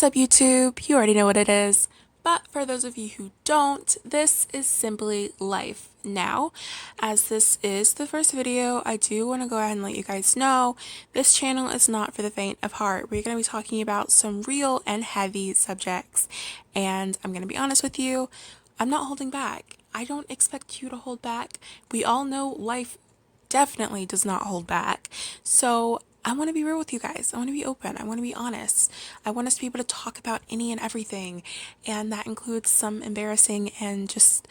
up, YouTube? You already know what it is. But for those of you who don't, this is simply life now. As this is the first video, I do want to go ahead and let you guys know this channel is not for the faint of heart. We're going to be talking about some real and heavy subjects. And I'm going to be honest with you, I'm not holding back. I don't expect you to hold back. We all know life definitely does not hold back. So I want to be real with you guys. I want to be open. I want to be honest. I want us to be able to talk about any and everything. And that includes some embarrassing and just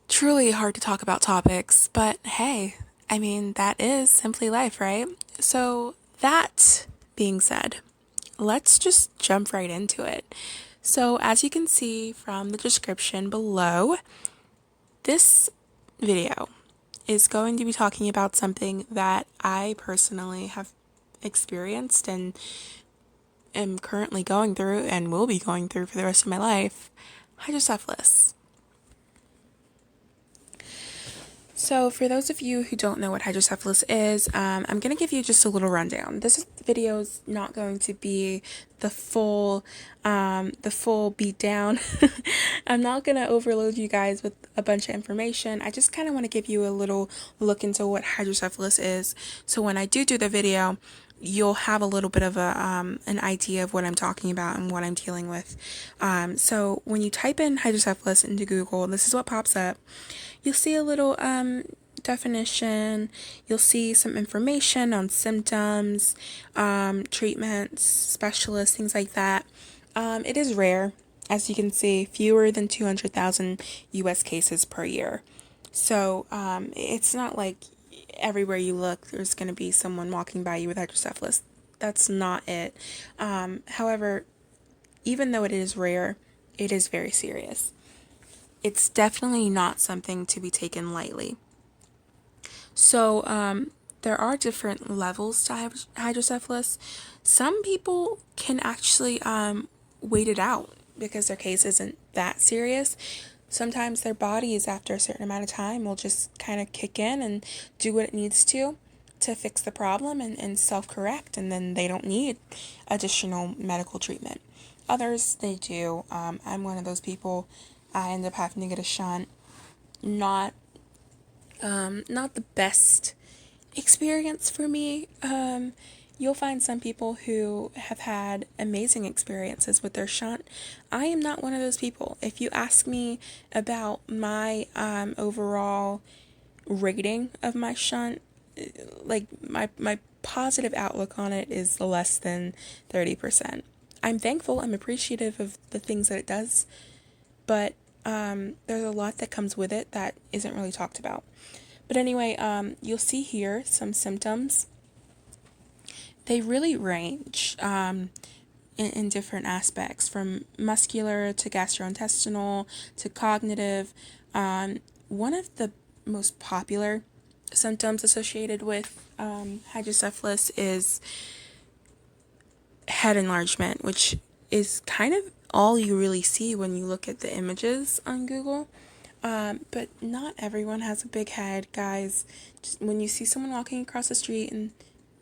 truly hard to talk about topics. But hey, I mean, that is simply life, right? So that being said, let's just jump right into it. So as you can see from the description below, this video is going to be talking about something that I personally have experienced and am currently going through and will be going through for the rest of my life: hydrocephalus. So for those of you who don't know what hydrocephalus is, I'm going to give you just a little rundown. This video is not going to be the full beat down. I'm not going to overload you guys with a bunch of information. I just kind of want to give you a little look into what hydrocephalus is. So when I do the video, you'll have a little bit of an idea of what I'm talking about and what I'm dealing with. So when you type in hydrocephalus into Google, this is what pops up. You'll see a little definition. You'll see some information on symptoms, treatments, specialists, things like that. It is rare, as you can see, fewer than 200,000 U.S. cases per year. So it's not like everywhere you look, there's going to be someone walking by you with hydrocephalus. That's not it. However, even though it is rare, it is very serious. It's definitely not something to be taken lightly. So there are different levels to hydrocephalus. Some people can actually wait it out because their case isn't that serious. Sometimes their bodies, after a certain amount of time, will just kind of kick in and do what it needs to fix the problem and self-correct, and then they don't need additional medical treatment. Others, they do. I'm one of those people. I end up having to get a shunt. Not the best experience for me. You'll find some people who have had amazing experiences with their shunt. I am not one of those people. If you ask me about my overall rating of my shunt, like my positive outlook on it is less than 30%. I'm thankful, I'm appreciative of the things that it does, but there's a lot that comes with it that isn't really talked about. But anyway, you'll see here some symptoms. They really range in different aspects, from muscular to gastrointestinal to cognitive. One of the most popular symptoms associated with hydrocephalus is head enlargement, which is kind of all you really see when you look at the images on Google. But not everyone has a big head, guys. Just when you see someone walking across the street and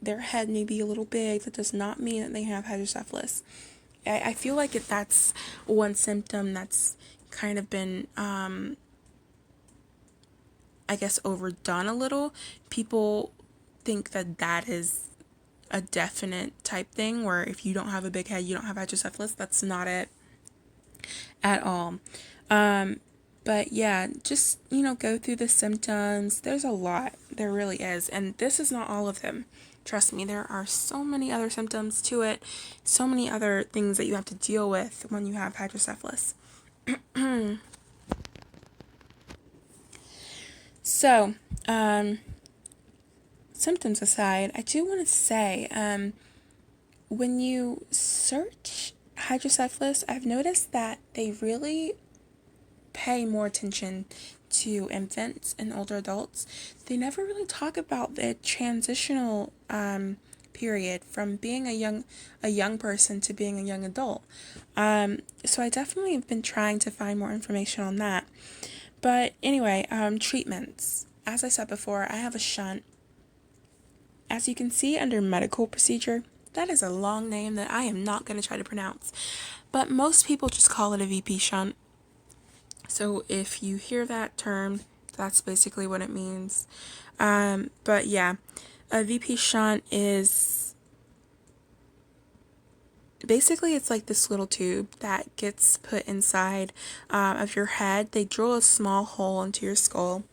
their head may be a little big, that does not mean that they have hydrocephalus. I feel like that's one symptom that's kind of been, I guess, overdone a little. People think that is a definite type thing, where if you don't have a big head, you don't have hydrocephalus. That's not it at all. But yeah, just, go through the symptoms. There's a lot. There really is. And this is not all of them. Trust me, there are so many other symptoms to it, so many other things that you have to deal with when you have hydrocephalus. So, symptoms aside, I do want to say, when you search hydrocephalus, I've noticed that they really pay more attention to infants and older adults. They never really talk about the transitional period from being a young person to being a young adult. So I definitely have been trying to find more information on that. But anyway, treatments. As I said before, I have a shunt. As you can see under medical procedure, That is a long name that I am not going to try to pronounce. But most people just call it a VP shunt. So if you hear that term, that's basically what it means. But yeah, a VP shunt is basically, it's like this little tube that gets put inside of your head. They drill a small hole into your skull,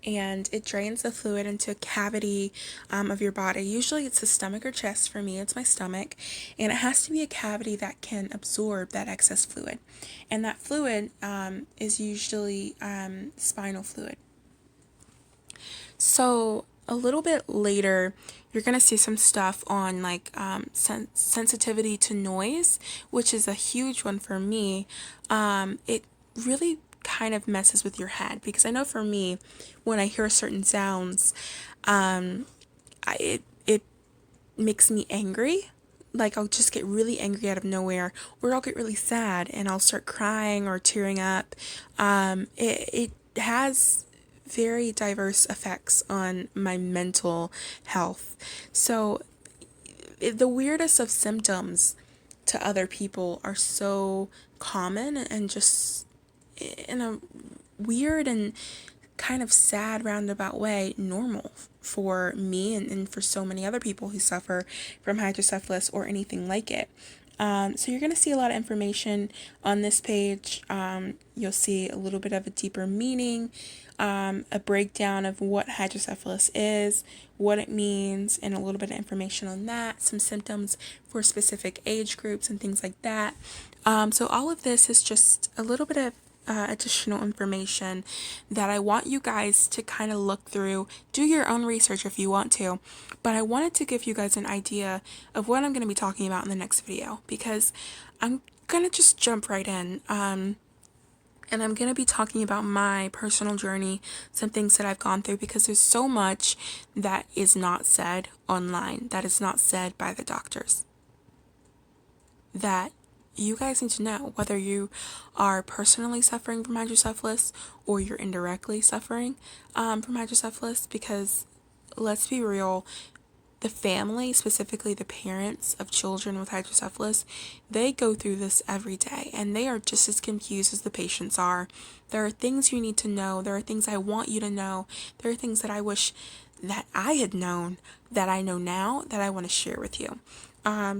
and it drains the fluid into a cavity of your body. Usually it's the stomach or chest. For me, it's my stomach, and it has to be a cavity that can absorb that excess fluid. And that fluid is usually spinal fluid. So a little bit later, you're going to see some stuff on like sensitivity to noise, which is a huge one for me. It really kind of messes with your head, because I know for me, when I hear certain sounds, it makes me angry. Like, I'll just get really angry out of nowhere, or I'll get really sad and I'll start crying or tearing up. It has very diverse effects on my mental health. So the weirdest of symptoms to other people are so common and just in a weird and kind of sad roundabout way normal for me and for so many other people who suffer from hydrocephalus or anything like it. So you're going to see a lot of information on this page. You'll see a little bit of a deeper meaning, a breakdown of what hydrocephalus is, what it means, and a little bit of information on that, some symptoms for specific age groups and things like that. So all of this is just a little bit of additional information that I want you guys to kind of look through. Do your own research if you want to, but I wanted to give you guys an idea of what I'm going to be talking about in the next video, because I'm going to just jump right in. And I'm going to be talking about my personal journey, some things that I've gone through, because there's so much that is not said online, that is not said by the doctors, that you guys need to know, whether you are personally suffering from hydrocephalus or you're indirectly suffering from hydrocephalus, because let's be real, the family, specifically the parents of children with hydrocephalus, they go through this every day and they are just as confused as the patients are. There are things you need to know. There are things I want you to know. There are things that I wish that I had known that I know now that I want to share with you.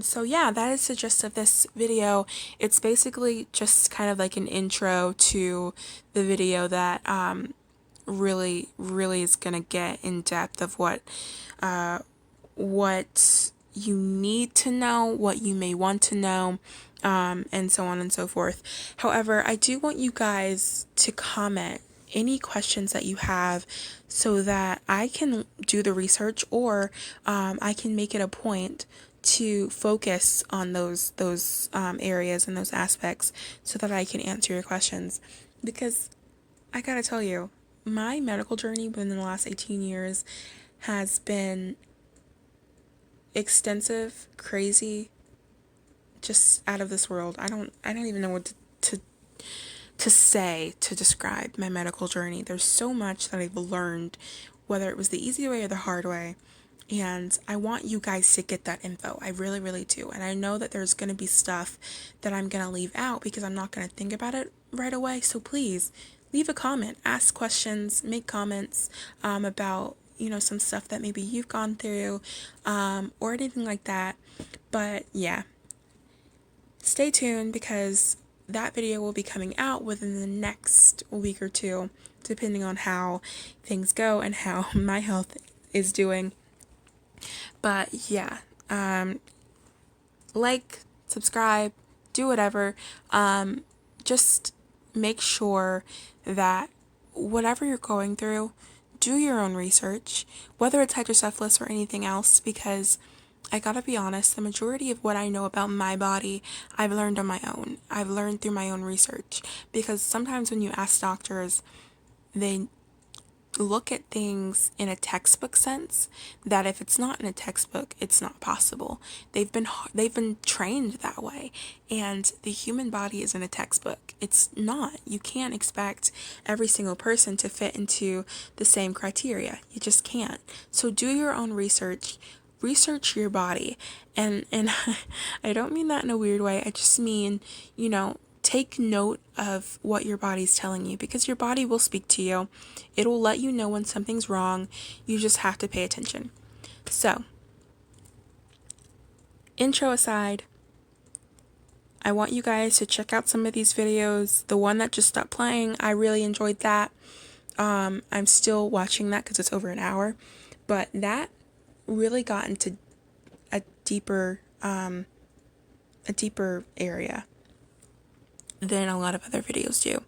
So yeah, that is the gist of this video. It's basically just kind of like an intro to the video that really is gonna get in depth of what you need to know, what you may want to know, and so on and so forth. However, I do want you guys to comment any questions that you have so that I can do the research, or I can make it a point to focus on those areas and those aspects so that I can answer your questions. Because I gotta tell you, my medical journey within the last 18 years has been extensive, crazy, just out of this world. I don't even know what to say to describe my medical journey. There's so much that I've learned, whether it was the easy way or the hard way. And I want you guys to get that info. I really do. And I know that there's going to be stuff that I'm going to leave out because I'm not going to think about it right away. So please leave a comment, ask questions, make comments about, some stuff that maybe you've gone through or anything like that. But yeah, stay tuned, because that video will be coming out within the next week or two, depending on how things go and how my health is doing. But yeah, like, subscribe, do whatever. Just make sure that whatever you're going through, do your own research, whether it's hydrocephalus or anything else, because I gotta be honest, the majority of what I know about my body, I've learned on my own. I've learned through my own research, because sometimes when you ask doctors, they look at things in a textbook sense, that if it's not in a textbook, it's not possible. They've been trained that way, and the human body isn't a textbook. It's not. You can't expect every single person to fit into the same criteria. You just can't. So do your own research. research your body. And I don't mean that in a weird way. I just mean, take note of what your body's telling you, because your body will speak to you. It'll let you know when something's wrong. You just have to pay attention. So, intro aside, I want you guys to check out some of these videos. The one that just stopped playing, I really enjoyed that. I'm still watching that because it's over an hour, but that really got into a deeper area than a lot of other videos do.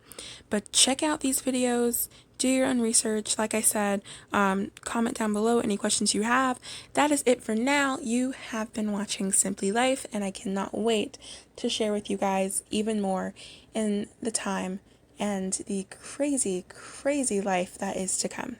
But check out these videos, do your own research. Like I said, comment down below any questions you have. That is it for now. You have been watching Simply Life, and I cannot wait to share with you guys even more in the time and the crazy, crazy life that is to come.